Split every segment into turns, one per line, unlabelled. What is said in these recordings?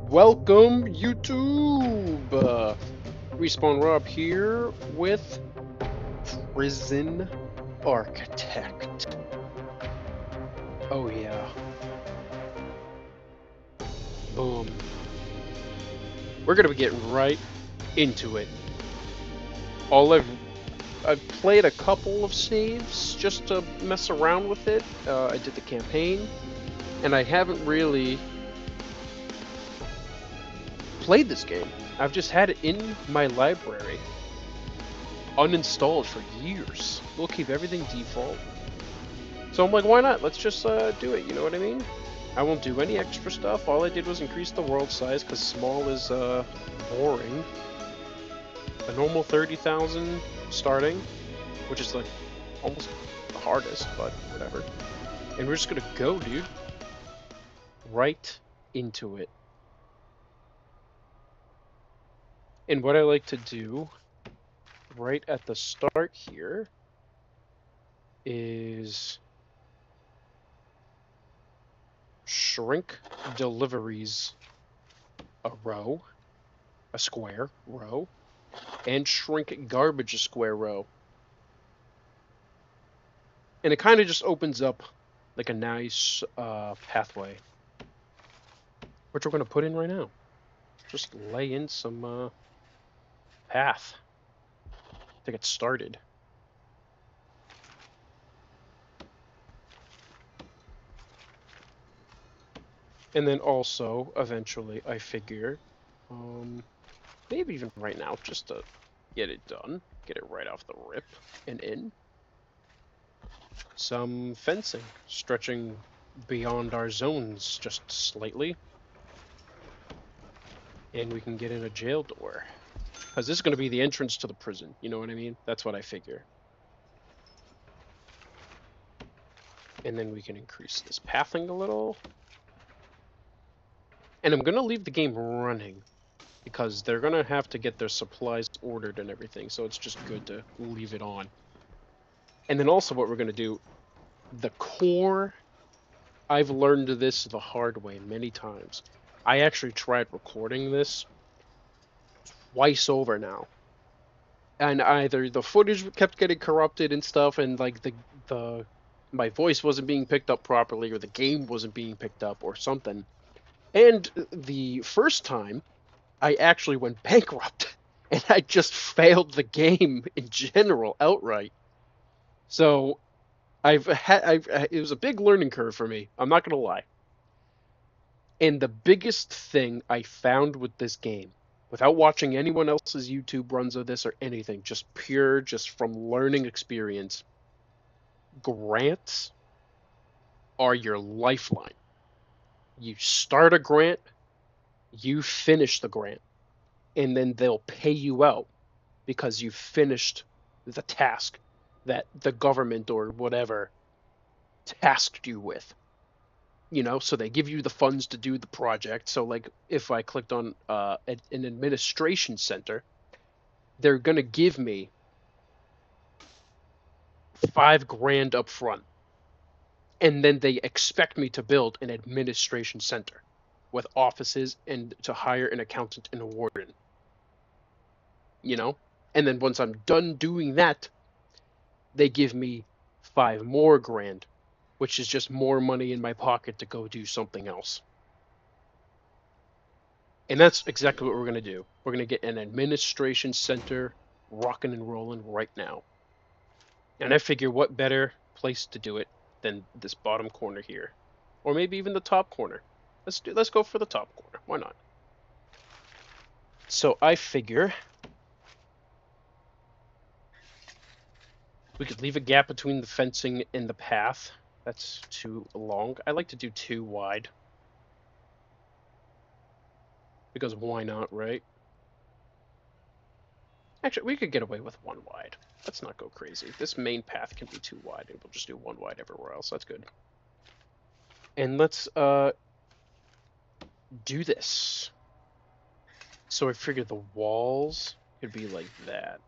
Welcome, YouTube! Respawn Rob here with Prison Architect. Oh yeah. Boom. We're gonna be getting right into it. I've played a couple of saves just to mess around with it. I did the campaign, and I haven't really played this game. I've just had it in my library, uninstalled for years. We'll keep everything default. So I'm like, why not? Let's just do it, you know what I mean? I won't do any extra stuff. All I did was increase the world size, because small is boring. A normal 30,000 starting, which is like almost the hardest, but whatever. And we're just gonna go, dude. Right into it. And what I like to do right at the start here is shrink deliveries a row, a square row, and shrink garbage a square row. And it kind of just opens up like a nice pathway, which we're going to put in right now. Just lay in some path to get started. And then also, eventually, I figure, maybe even right now, just to get it done, get it right off the rip and in, some fencing, stretching beyond our zones just slightly, and we can get in a jail door. Because this is going to be the entrance to the prison, you know what I mean? That's what I figure. And then we can increase this pathing a little. And I'm going to leave the game running, because they're going to have to get their supplies ordered and everything, so it's just good to leave it on. And then also what we're going to do, the core, I've learned this the hard way many times. I actually tried recording this twice over now. And either the footage kept getting corrupted and stuff, and like the my voice wasn't being picked up properly, or the game wasn't being picked up, or something. And the first time, I actually went bankrupt, and I just failed the game in general outright. So it was a big learning curve for me. I'm not gonna lie. And the biggest thing I found with this game, without watching anyone else's YouTube runs of this or anything, just from learning experience, grants are your lifeline. You start a grant, you finish the grant, and then they'll pay you out because you finished the task that the government or whatever tasked you with. You know, so they give you the funds to do the project. So like if I clicked on an administration center, they're gonna give me $5,000 up front, and then they expect me to build an administration center with offices and to hire an accountant and a warden. You know, and then once I'm done doing that, they give me $5 more, which is just more money in my pocket to go do something else. And that's exactly what we're going to do. We're going to get an administration center rocking and rolling right now. And I figure what better place to do it than this bottom corner here. Or maybe even the top corner. Let's go for the top corner. Why not? So I figure we could leave a gap between the fencing and the path. That's too long. I like to do 2 wide. Because why not, right? Actually, we could get away with 1 wide. Let's not go crazy. This main path can be 2 wide, and we'll just do 1 wide everywhere else. That's good. And let's do this. So I figure the walls could be like that.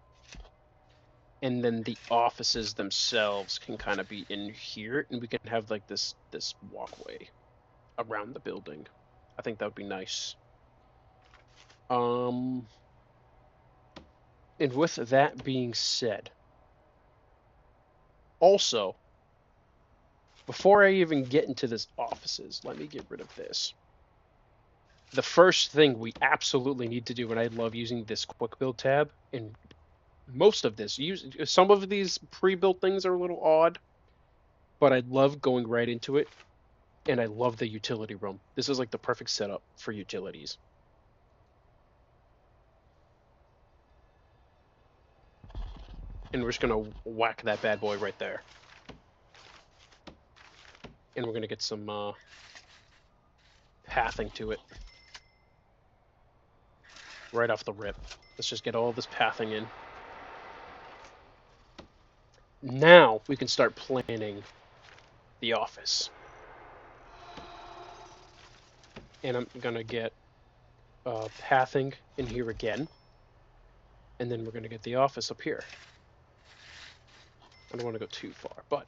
And then the offices themselves can kind of be in here, and we can have like this walkway around the building. I think that would be nice. And with that being said, also, before I even get into this offices, let me get rid of this. The first thing we absolutely need to do, and I love using this quick build tab, and most of this, some of these pre-built things are a little odd, but I love going right into it, and I love the utility room. This is like the perfect setup for utilities. And we're just gonna whack that bad boy right there. And we're gonna get some pathing to it right off the rip. Let's just get all this pathing in. Now we can start planning the office. And I'm gonna get pathing in here again. And then we're gonna get the office up here. I don't want to go too far, but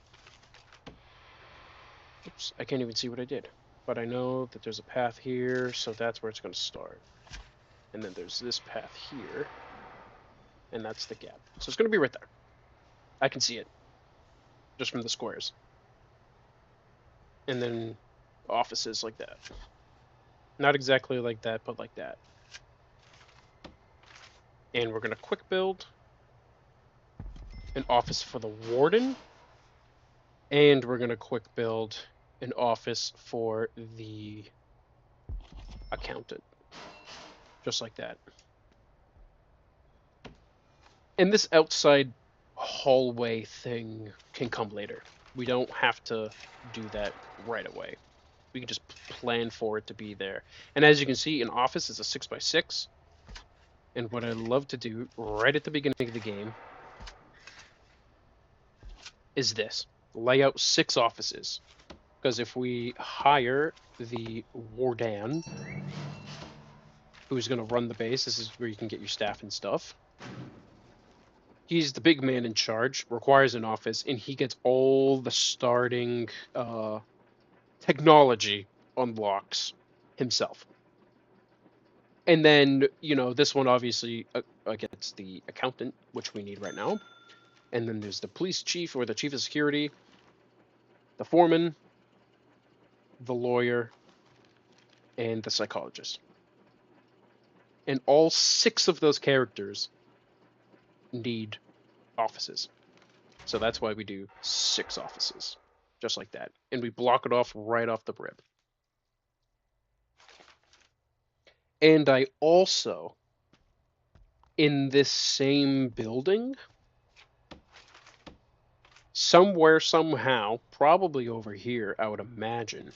oops, I can't even see what I did. But I know that there's a path here, so that's where it's going to start. And then there's this path here, and that's the gap. So it's going to be right there. I can see it, just from the squares. And then offices like that. Not exactly like that, but like that. And we're going to quick build an office for the warden. And we're going to quick build an office for the accountant. Just like that. And this outside hallway thing can come later. We don't have to do that right away. We can just plan for it to be there. And as you can see, an office is a 6x6. And what I love to do right at the beginning of the game is this. Lay out 6 offices. Because if we hire the warden, who's going to run the base, this is where you can get your staff and stuff. He's the big man in charge, requires an office, and he gets all the starting technology unlocks himself. And then, this one obviously gets the accountant, which we need right now. And then there's the police chief or the chief of security, the foreman, the lawyer, and the psychologist. And all 6 of those characters need offices. So that's why we do 6 offices, just like that. And we block it off right off the rip. And I also, in this same building, somewhere, somehow, probably over here, I would imagine.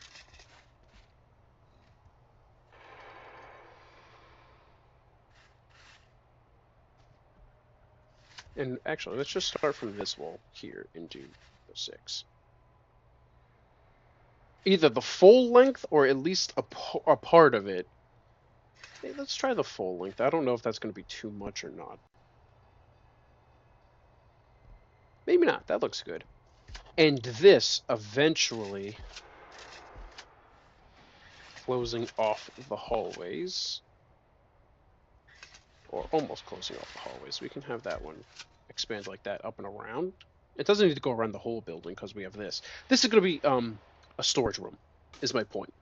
And actually, let's just start from this wall here and do the 6. Either the full length or at least a part of it. Hey, let's try the full length. I don't know if that's going to be too much or not. Maybe not. That looks good. And this eventually closing off the hallways. Or almost closing off the hallways. We can have that one expand like that up and around. It doesn't need to go around the whole building because we have this. This is going to be a storage room, is my point.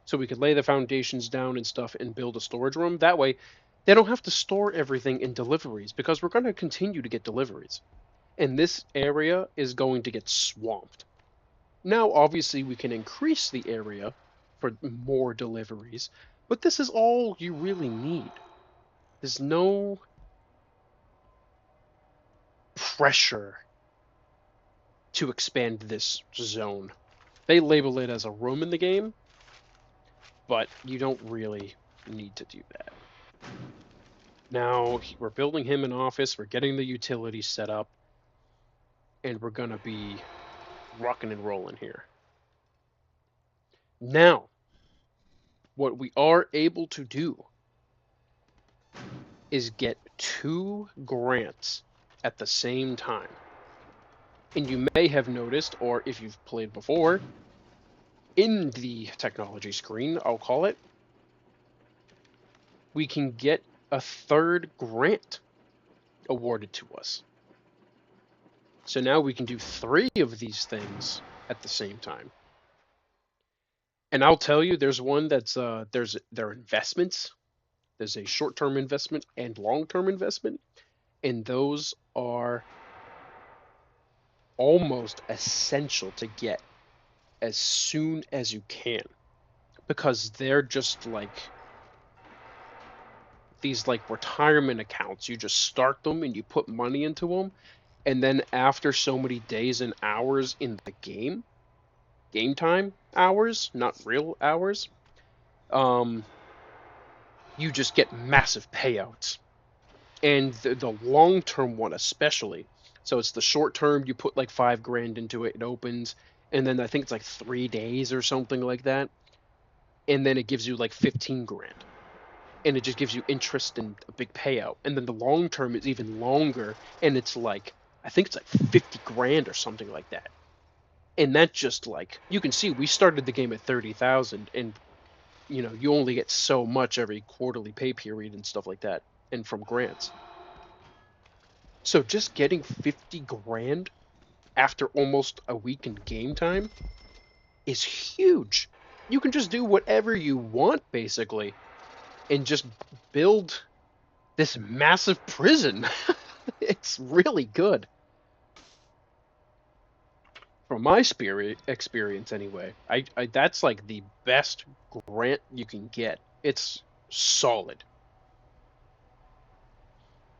So we could lay the foundations down and stuff and build a storage room. That way, they don't have to store everything in deliveries because we're going to continue to get deliveries. And this area is going to get swamped. Now, obviously, we can increase the area for more deliveries, but this is all you really need. There's no pressure to expand this zone. They label it as a room in the game, but you don't really need to do that. Now, we're building him an office, we're getting the utilities set up, and we're going to be rocking and rolling here. Now, what we are able to do is get 2 grants at the same time. And you may have noticed, or if you've played before, in the technology screen, I'll call it, we can get a third grant awarded to us. So now we can do 3 of these things at the same time. And I'll tell you, there's one that's there are investments. There's a short-term investment and long-term investment, and those are almost essential to get as soon as you can, because they're just like these like retirement accounts. You just start them and you put money into them, and then after so many days and hours in the game time hours, not real hours, um, you just get massive payouts. And the long term one especially. So it's the short term, you put like 5 grand into it, it opens, and then I think it's like 3 days or something like that, and then it gives you like 15 grand, and it just gives you interest and a big payout. And then the long term is even longer, and it's like I think it's like 50 grand or something like that. And that just like you can see, we started the game at 30,000, and you only get so much every quarterly pay period and stuff like that, and from grants. So just getting 50 grand after almost a week in game time is huge. You can just do whatever you want basically and just build this massive prison. It's really good. From my experience anyway. I that's like the best grant you can get. It's solid.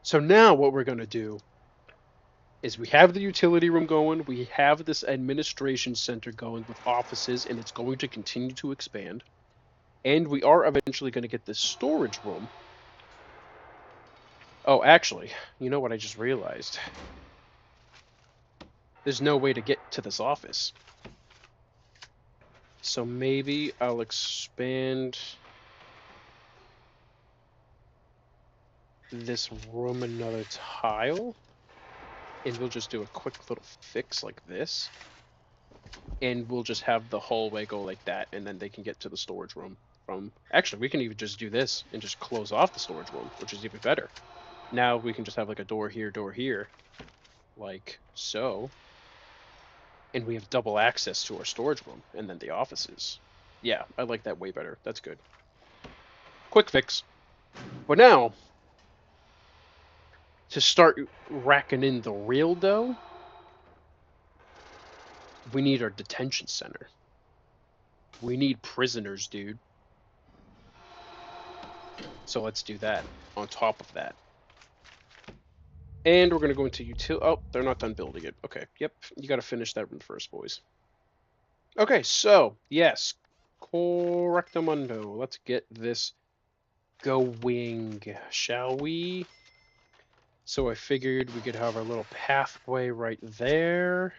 So now what we're going to do is we have the utility room going, we have this administration center going with offices, and it's going to continue to expand. And we are eventually going to get this storage room. Oh, actually, you know what I just realized? There's no way to get to this office. So maybe I'll expand this room another tile, and we'll just do a quick little fix like this. And we'll just have the hallway go like that, and then they can get to the storage room from... Actually, we can even just do this and just close off the storage room, which is even better. Now we can just have like a door here, like so. And we have double access to our storage room, and then the offices. Yeah, I like that way better. That's good. Quick fix. But now, to start racking in the real dough, we need our detention center. We need prisoners, dude. So let's do that on top of that. And we're going to go into utility. Oh, they're not done building it. Okay, yep. You got to finish that room first, boys. Okay, so, yes. Correctamundo. Let's get this going, shall we? So I figured we could have our little pathway right there.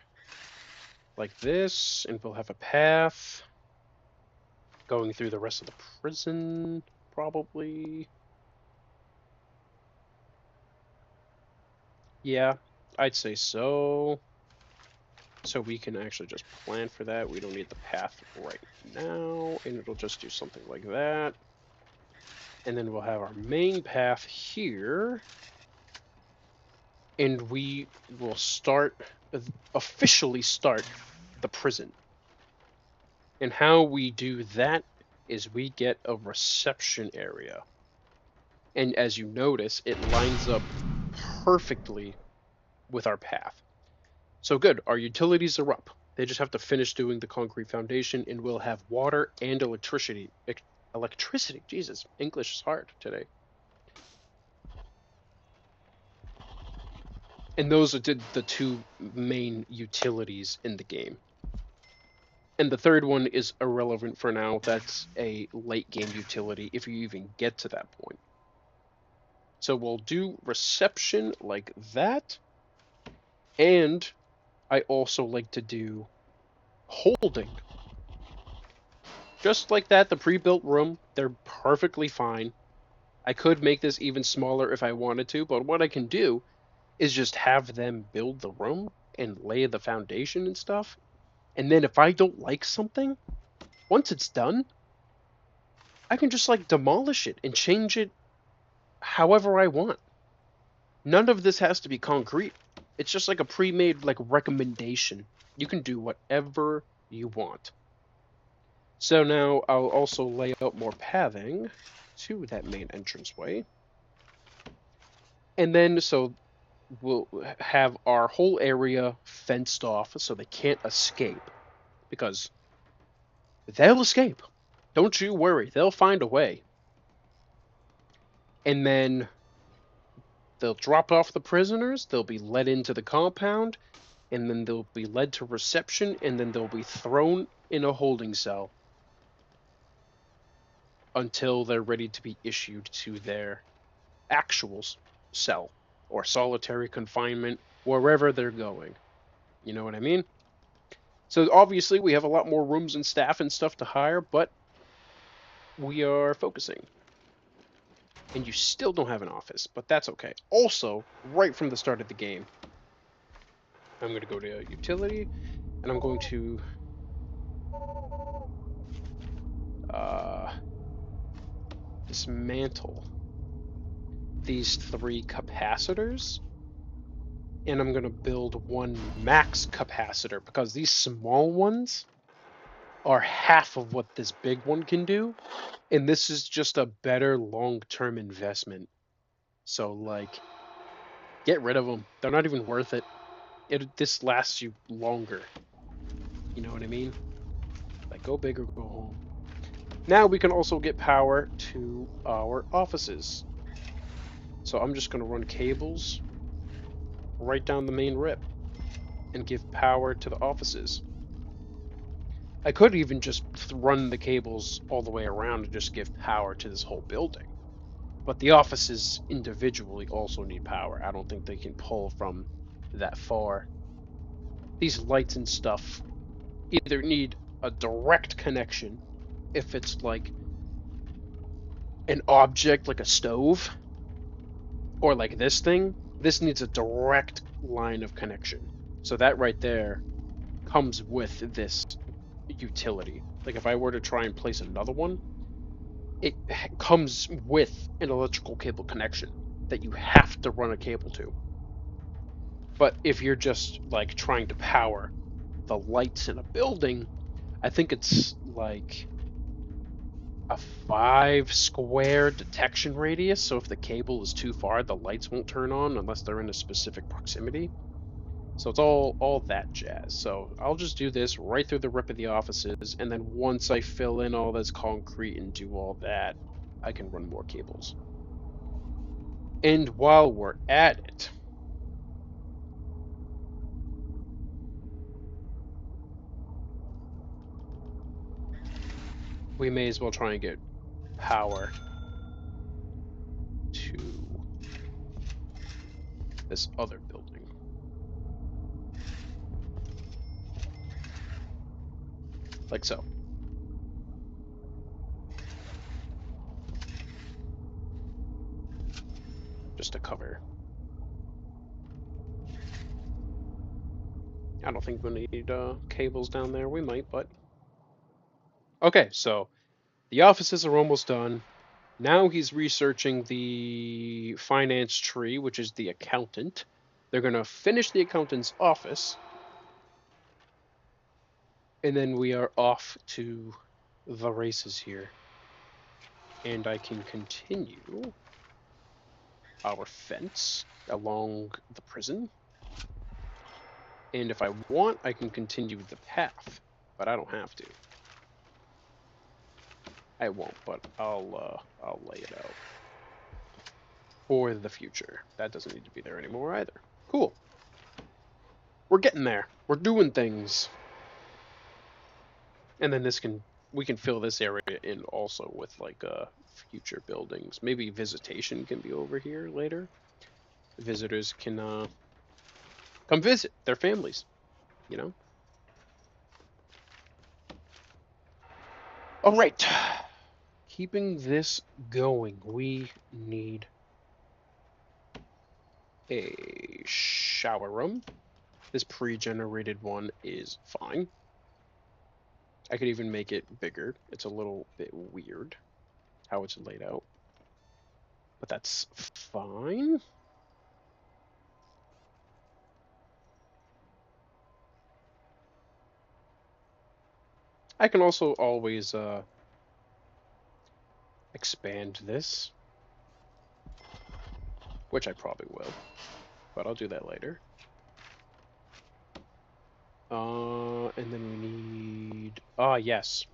Like this. And we'll have a path going through the rest of the prison, probably. Yeah, I'd say so. So we can actually just plan for that. We don't need the path right now, and it'll just do something like that. And then we'll have our main path here, and we will officially start the prison. And how we do that is we get a reception area. And as you notice, it lines up perfectly with our path. So good, our utilities are up. They just have to finish doing the concrete foundation, and we'll have water and electricity. Electricity, Jesus, English is hard today. And those are the 2 main utilities in the game. And the third one is irrelevant for now. That's a late game utility if you even get to that point. So we'll do reception like that. And I also like to do holding. Just like that, the pre-built room, they're perfectly fine. I could make this even smaller if I wanted to, but what I can do is just have them build the room and lay the foundation and stuff. And then if I don't like something, once it's done, I can just like demolish it and change it however I want. None of this has to be concrete. It's just like a pre-made like recommendation. You can do whatever you want. So now I'll also lay out more pathing to that main entranceway. And then so we'll have our whole area fenced off so they can't escape. Because they'll escape. Don't you worry, they'll find a way. And then they'll drop off the prisoners, they'll be led into the compound, and then they'll be led to reception, and then they'll be thrown in a holding cell until they're ready to be issued to their actual cell or solitary confinement, wherever they're going. You know what I mean? So obviously we have a lot more rooms and staff and stuff to hire, but we are focusing. And you still don't have an office, but that's okay. Also, right from the start of the game, I'm going to go to utility, and I'm going to dismantle these 3 capacitors, and I'm going to build 1 max capacitor, because these small ones are half of what this big one can do, and this is just a better long-term investment. So, like, get rid of them. They're not even worth it. This lasts you longer. You know what I mean? Like, go big or go home. Now we can also get power to our offices. So I'm just going to run cables right down the main rip and give power to the offices. I could even just run the cables all the way around and just give power to this whole building. But the offices individually also need power. I don't think they can pull from that far. These lights and stuff either need a direct connection, if it's like an object like a stove, or like this thing, this needs a direct line of connection. So that right there comes with this utility. Like if I were to try and place another one, it comes with an electrical cable connection that you have to run a cable to. But if you're just like trying to power the lights in a building, I think it's like a 5 square detection radius. So if the cable is too far, the lights won't turn on unless they're in a specific proximity. So it's all that jazz. So I'll just do this right through the rip of the offices, and then once I fill in all this concrete and do all that, I can run more cables. And while we're at it, we may as well try and get power to this other building. Like so. Just to cover. I don't think we'll need cables down there. We might, but... Okay, so the offices are almost done. Now he's researching the finance tree, which is the accountant. They're going to finish the accountant's office. And then we are off to the races here. And I can continue our fence along the prison. And if I want, I can continue the path, but I don't have to. I won't, but I'll lay it out for the future. That doesn't need to be there anymore either. Cool. We're getting there. We're doing things. And then we can fill this area in also with like future buildings. Maybe visitation can be over here later. Visitors can come visit their families, you know? All right. Keeping this going, we need a shower room. This pre-generated one is fine. I could even make it bigger. It's a little bit weird how it's laid out. but that's fine. I can also always expand this, which I probably will, but I'll do that later. And then we need... Ah, yes.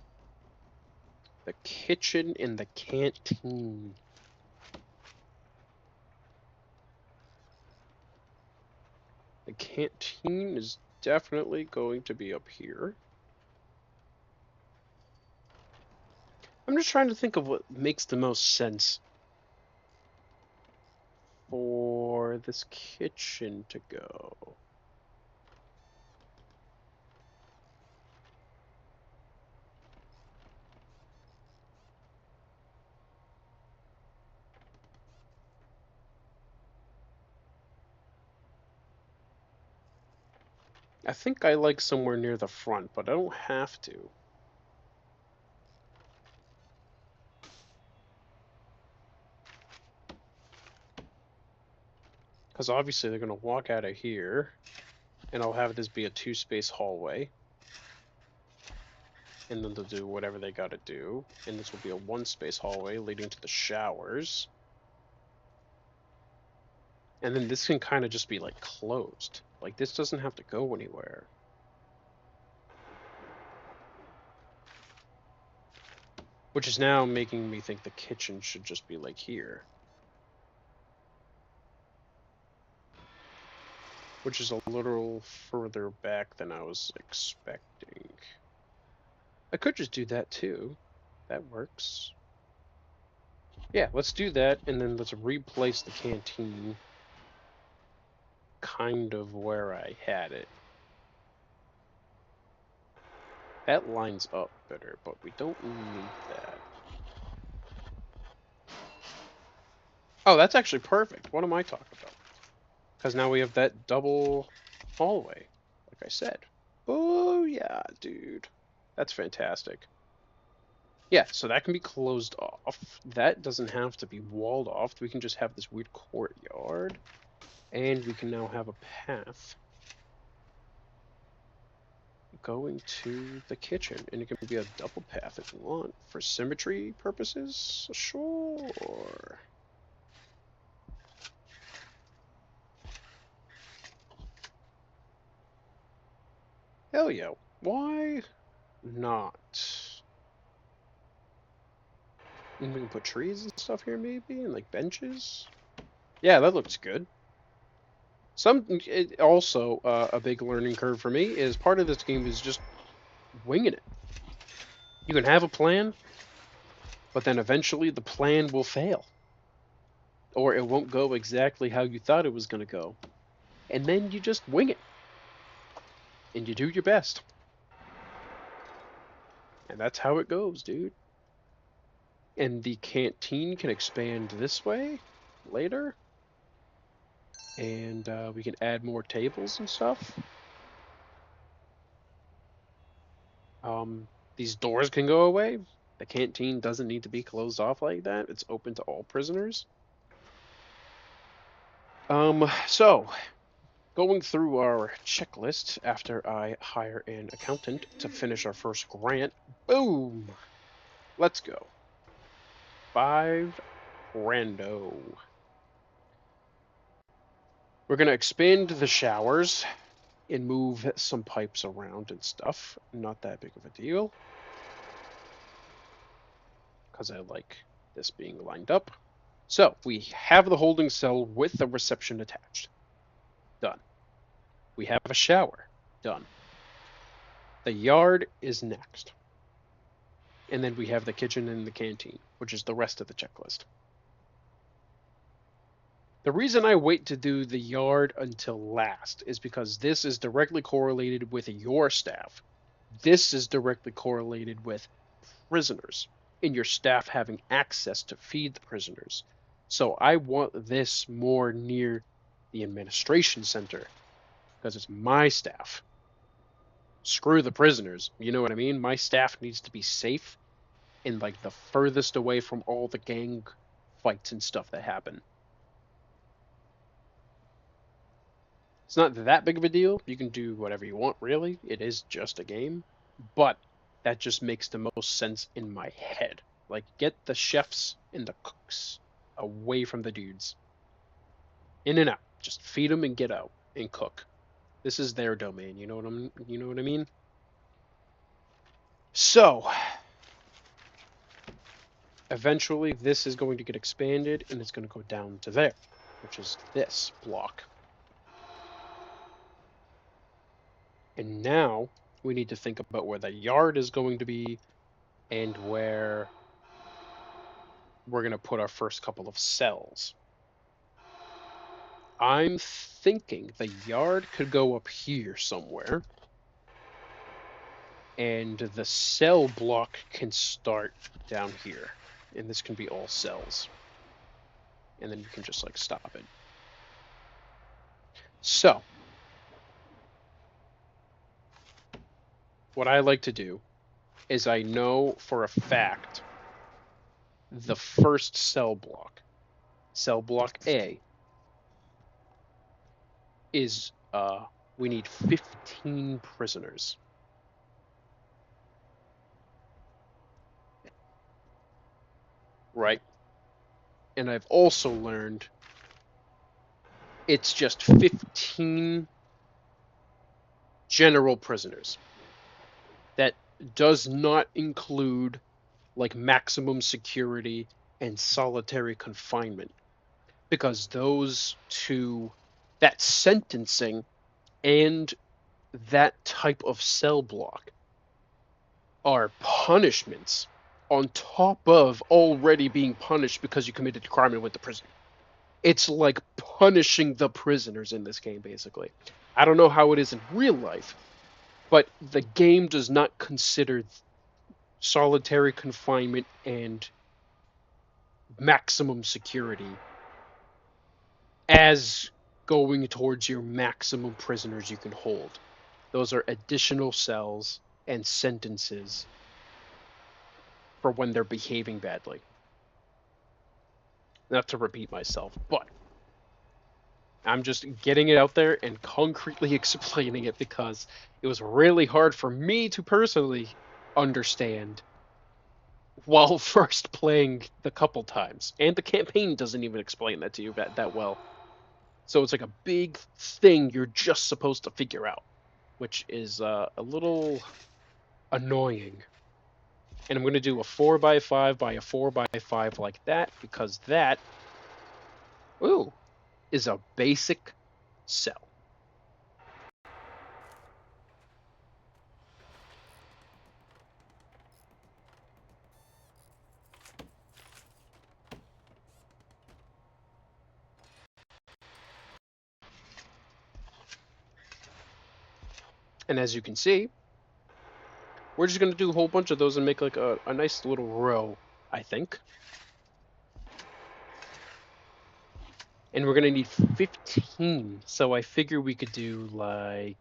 The kitchen and the canteen. The canteen is definitely going to be up here. I'm just trying to think of what makes the most sense for this kitchen to go. I think I like somewhere near the front, but I don't have to. Because obviously they're going to walk out of here, and I'll have this be a 2-space hallway. And then they'll do whatever they got to do. And this will be a 1-space hallway leading to the showers. And then this can kind of just be like closed. Like this doesn't have to go anywhere. Which is now making me think the kitchen should just be like here. Which is a little further back than I was expecting. I could just do that too. That works. Yeah, let's do that, and then let's replace the canteen kind of where I had it. That lines up better, but we don't need that. Oh, that's actually perfect. What am I talking about? Because now we have that double hallway, like I said. Oh, yeah, dude. That's fantastic. Yeah, so that can be closed off. That doesn't have to be walled off. We can just have this weird courtyard. And we can now have a path going to the kitchen. And it can be a double path if you want. For symmetry purposes, sure. Hell yeah. Why not? And we can put trees and stuff here maybe, and like benches. Yeah, that looks good. Also, a big learning curve for me is part of this game is just winging it. You can have a plan, but then eventually the plan will fail. Or it won't go exactly how you thought it was going to go. And then you just wing it. And you do your best. And that's how it goes, dude. And the canteen can expand this way later. And we can add more tables and stuff. These doors can go away. The canteen doesn't need to be closed off like that. It's open to all prisoners. So, going through our checklist after I hire an accountant to finish our first grant. Boom! Let's go. 5 rando. We're going to expand the showers and move some pipes around and stuff. Not that big of a deal. Because I like this being lined up. So, we have the holding cell with the reception attached. Done. We have a shower. Done. The yard is next. And then we have the kitchen and the canteen, which is the rest of the checklist. The reason I wait to do the yard until last is because this is directly correlated with your staff. This is directly correlated with prisoners and your staff having access to feed the prisoners. So I want this more near the administration center because it's my staff. Screw the prisoners. You know what I mean? My staff needs to be safe and like the furthest away from all the gang fights and stuff that happen. It's not that big of a deal. You can do whatever you want, really. It is just a game. But that just makes the most sense in my head. Like, get the chefs and the cooks away from the dudes. In and out. Just feed them and get out and cook. This is their domain. You know what I mean? So, eventually this is going to get expanded and it's going to go down to there, which is this block. And now we need to think about where the yard is going to be and where we're going to put our first couple of cells. I'm thinking the yard could go up here somewhere, and the cell block can start down here, and this can be all cells. And then you can just like stop it. So, what I like to do is I know for a fact the first cell block A, is we need 15 prisoners. Right? And I've also learned it's just 15 general prisoners. That does not include like maximum security and solitary confinement, because those two, that sentencing and that type of cell block, are punishments on top of already being punished because you committed a crime and went to prison. It's like punishing the prisoners in this game, basically. I don't know how it is in real life, but the game does not consider solitary confinement and maximum security as going towards your maximum prisoners you can hold. Those are additional cells and sentences for when they're behaving badly. Not to repeat myself, but I'm just getting it out there and concretely explaining it because it was really hard for me to personally understand while first playing the couple times. And the campaign doesn't even explain that to you that well. So it's like a big thing you're just supposed to figure out, which is a little annoying. And I'm going to do a 4x5 by a 4x5 like that, because that, is a basic cell. And as you can see, we're just going to do a whole bunch of those and make like a nice little row, I think. And we're going to need 15, so I figure we could do like...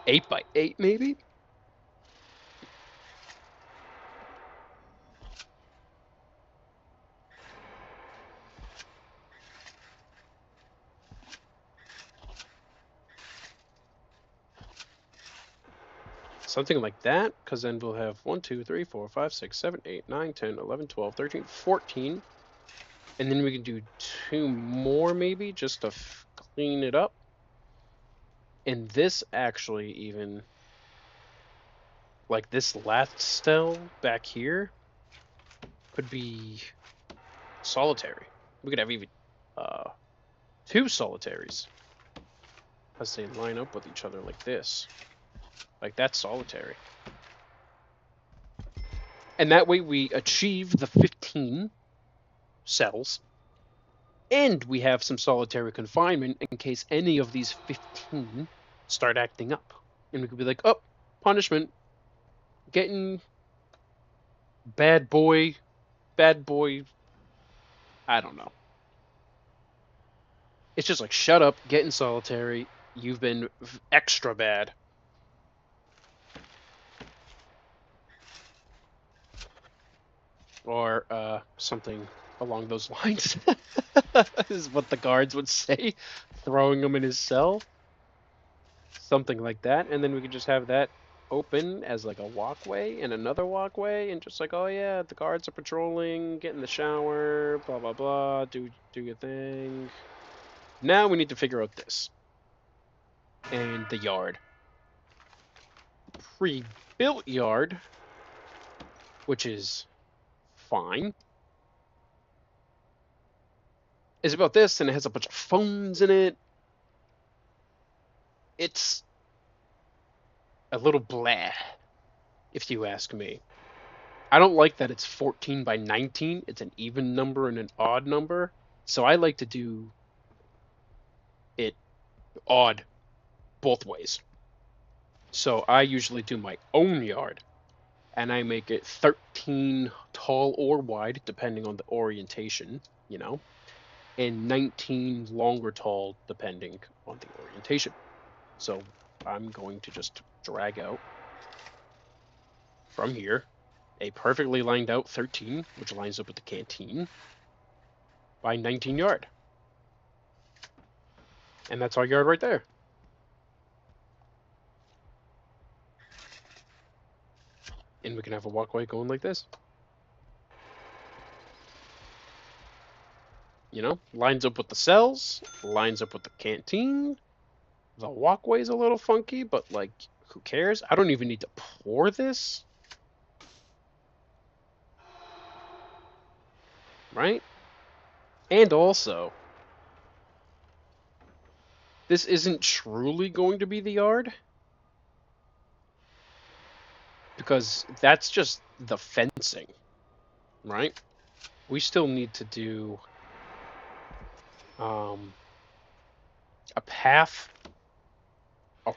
Eight by 8, maybe? Something like that, because then we'll have 1, 2, 3, 4, 5, 6, 7, 8, 9, 10, 11, 12, 13, 14. And then we can do 2 more, maybe, just to clean it up. And this actually even... like this last cell back here could be solitary. We could have even 2 solitaries, because they line up with each other like this. Like that's solitary. And that way we achieve the 15 cells, and we have some solitary confinement in case any of these 15 start acting up. And we could be like, oh, punishment. Getting bad boy, I don't know. It's just like, shut up, get in solitary. You've been extra bad. Or something along those lines. Is what the guards would say. Throwing him in his cell. Something like that. And then we could just have that open as like a walkway and another walkway, and just like, oh yeah, the guards are patrolling, get in the shower, blah blah blah, do your thing. Now we need to figure out this. And the yard. Pre-built yard, which is fine, is about this, and it has a bunch of phones in it. It's a little blah, if you ask me. I don't like that it's 14 by 19. It's an even number and an odd number. So I like to do it odd both ways. So I usually do my own yard, and I make it 13 tall or wide, depending on the orientation, you know, and 19 long or tall, depending on the orientation. So I'm going to just drag out from here a perfectly lined out 13, which lines up with the canteen, by 19 yard. And that's our yard right there. And we can have a walkway going like this. You know, lines up with the cells, lines up with the canteen. The walkway's a little funky, but like, who cares? I don't even need to pour this. Right? And also, this isn't truly going to be the yard, because that's just the fencing, right? We still need to do a path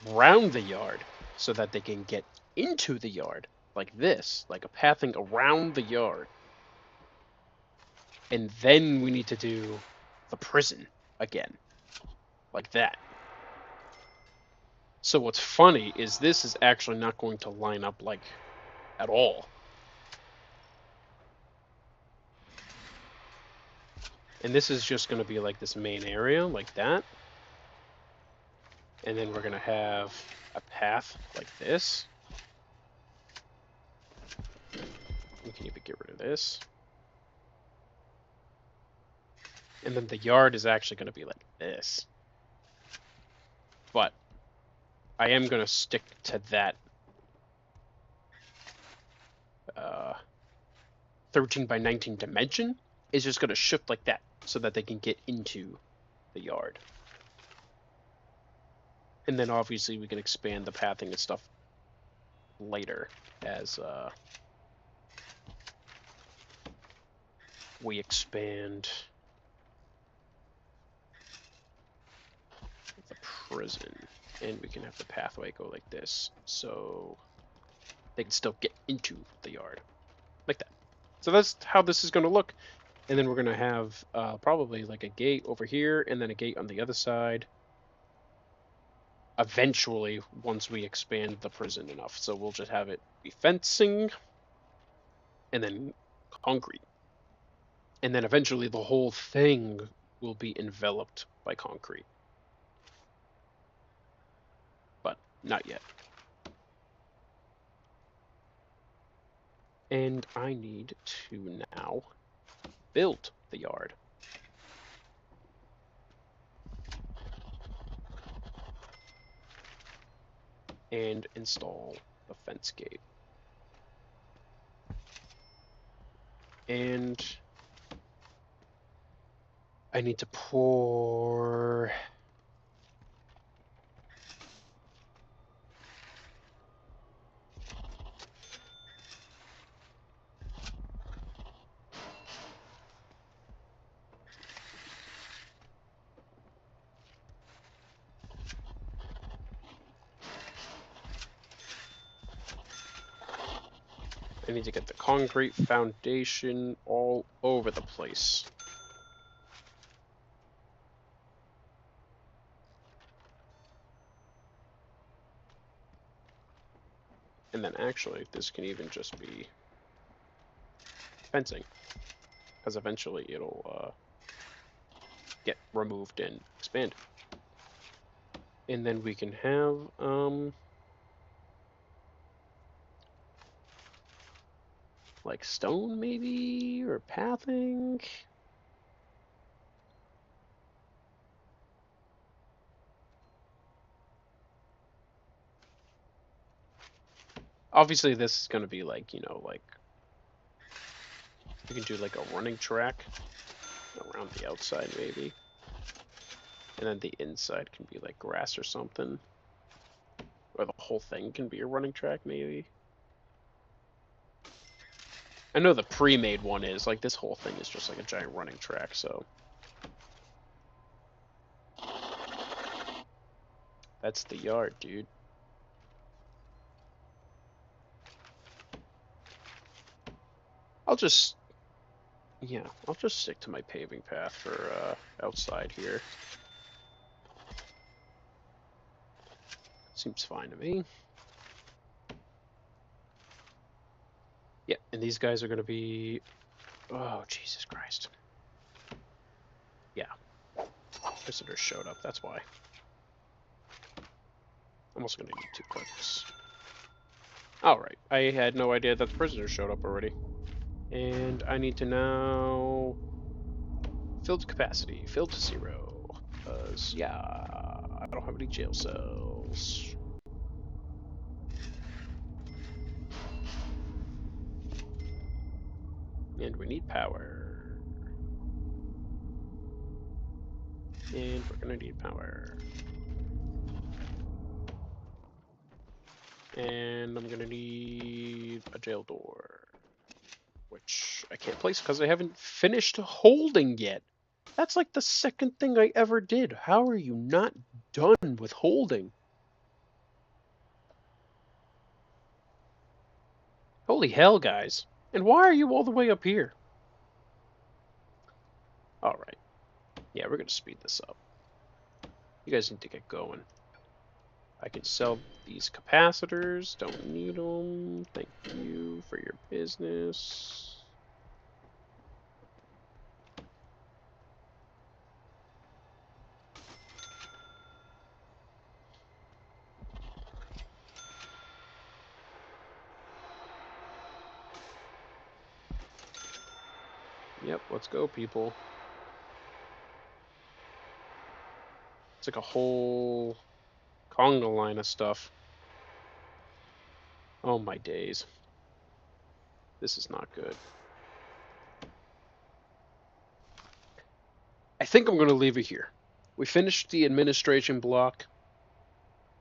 around the yard so that they can get into the yard, like this, like a pathing around the yard. And then we need to do the prison again, like that. So what's funny is this is actually not going to line up like at all. And this is just going to be like this main area, like that. And then we're going to have a path like this. We can even get rid of this. And then the yard is actually going to be like this. But I am going to stick to that 13 by 19 dimension. Is just going to shift like that so that they can get into the yard. And then obviously we can expand the pathing and stuff later as we expand the prison. And we can have the pathway go like this, so they can still get into the yard. Like that. So that's how this is going to look. And then we're going to have probably like a gate over here, and then a gate on the other side. Eventually, once we expand the prison enough. So we'll just have it be fencing, and then concrete. And then eventually the whole thing will be enveloped by concrete. But not yet. And I need to now build the yard. And install the fence gate. And I need to pour... I need to get the concrete foundation all over the place. And then actually, this can even just be fencing, because eventually it'll get removed and expand. And then we can have like stone maybe, or pathing. Obviously this is going to be like, you know, like we can do like a running track around the outside maybe. And then the inside can be like grass or something. Or the whole thing can be a running track maybe. I know the pre-made one is, like this whole thing is just like a giant running track, so. That's the yard, dude. I'll just stick to my paving path for outside here. Seems fine to me. Yeah, and these guys are going to be... Oh, Jesus Christ. Yeah. Visitors showed up, that's why. I'm also going to need 2 cooks. Alright, I had no idea that the prisoners showed up already. And I need to now... Fill to capacity, fill to 0. Because, yeah, I don't have any jail cells. And we need power. And we're gonna need power. And I'm gonna need a jail door. Which I can't place because I haven't finished holding yet. That's like the second thing I ever did. How are you not done with holding? Holy hell, guys. And why are you all the way up here? Alright. Yeah, we're gonna speed this up. You guys need to get going. I can sell these capacitors. Don't need them. Thank you for your business. Yep, let's go, people. It's like a whole conga line of stuff. Oh my days. This is not good. I think I'm going to leave it here. We finished the administration block.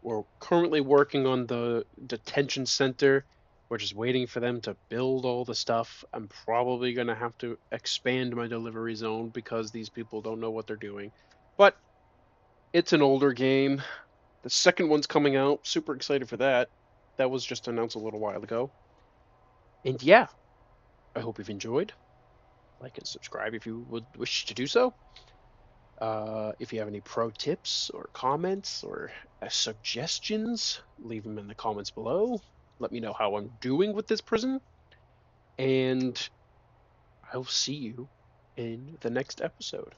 We're currently working on the detention center. We're just waiting for them to build all the stuff. I'm probably going to have to expand my delivery zone because these people don't know what they're doing. But it's an older game. The second one's coming out. Super excited for that. That was just announced a little while ago. And yeah, I hope you've enjoyed. Like and subscribe if you would wish to do so. If you have any pro tips or comments or suggestions, leave them in the comments below. Let me know how I'm doing with this prison. And I'll see you in the next episode.